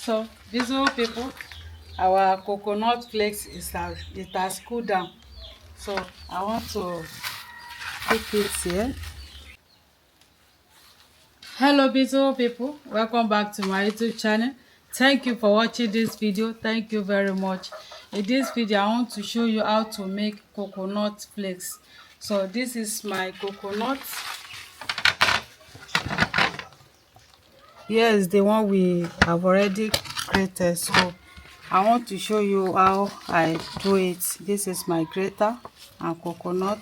So visible people, our coconut flakes it has cooled down. So I want to pick it here. Hello visible people, welcome back to my YouTube channel. Thank you for watching this video. Thank you very much. In this video I want to show you how to make coconut flakes. So this is my coconut. Here is the one we have already created. So I want to show you how I do it. This is my grater and coconut.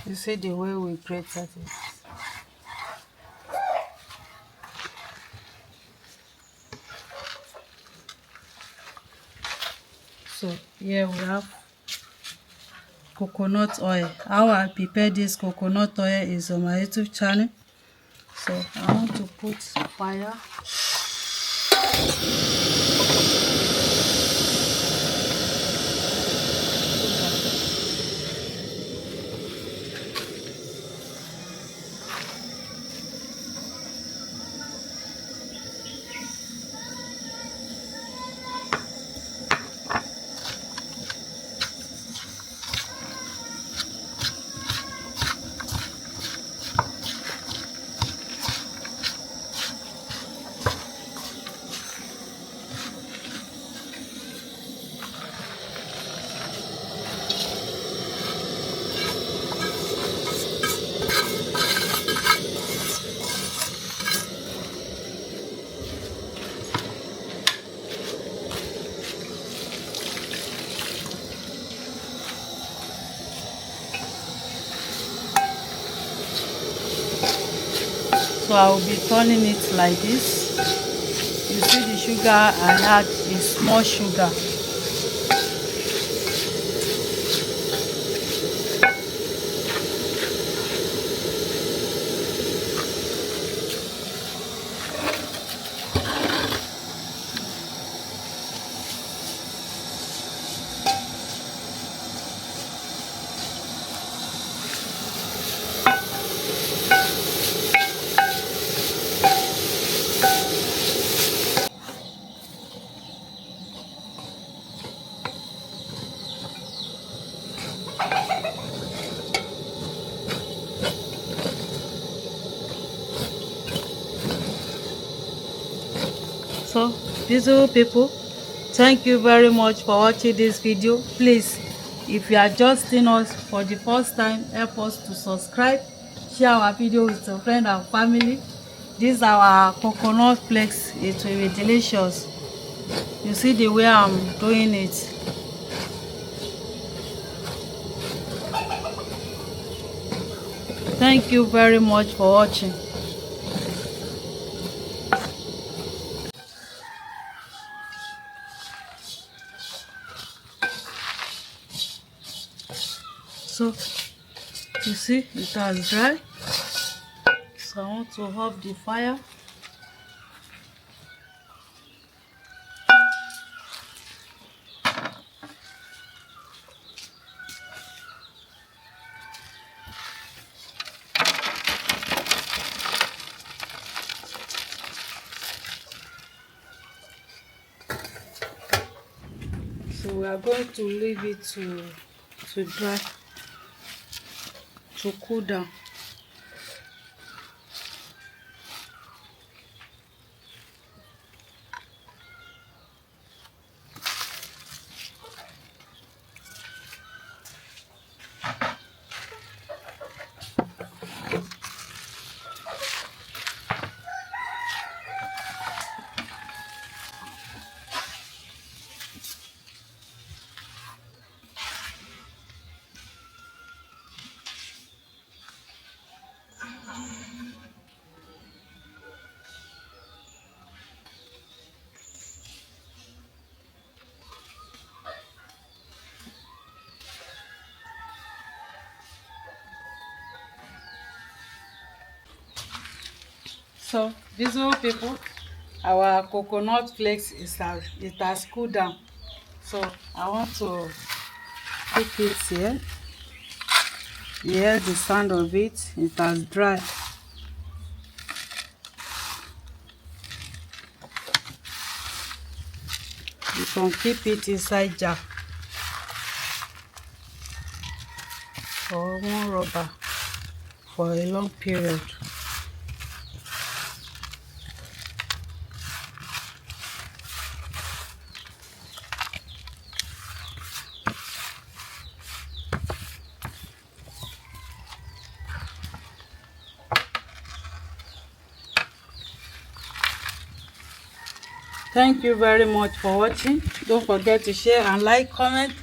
You see the way we grated it. So here we have coconut oil. How I prepare this coconut oil is on my YouTube channel. So I want to put fire. So I will be turning it like this. You see the sugar I add is small sugar. So beautiful people, thank you very much for watching this video. Please, if you are just seeing us for the first time, help us to subscribe, share our video with your friend and family. These are our coconut flakes. It will be delicious. You see the way I'm doing it. Thank you very much for watching. So you see it has dried. So I want to off the fire. So we are going to leave it to dry, to cool down. So beautiful people, our coconut flakes it has cooled down. So I want to keep it here. You hear the sound of it. It has dried. You can keep it inside jar or one rubber for a long period. Thank you very much for watching. Don't forget to share and like, comment.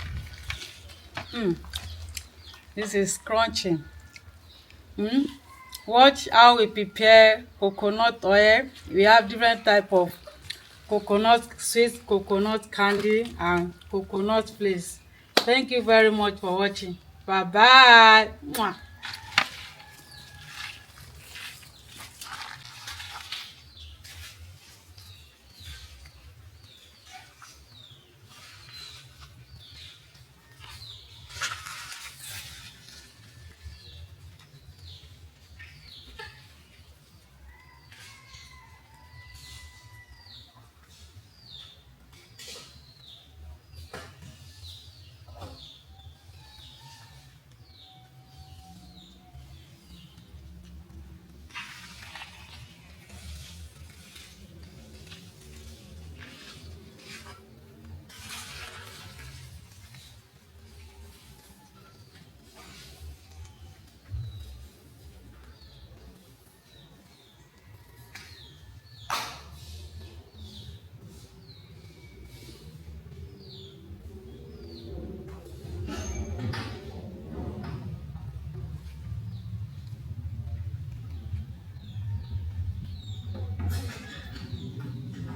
This is crunching. Watch how we prepare coconut oil. We have different type of coconut, sweet coconut candy and coconut flakes. Thank you very much for watching. Bye bye.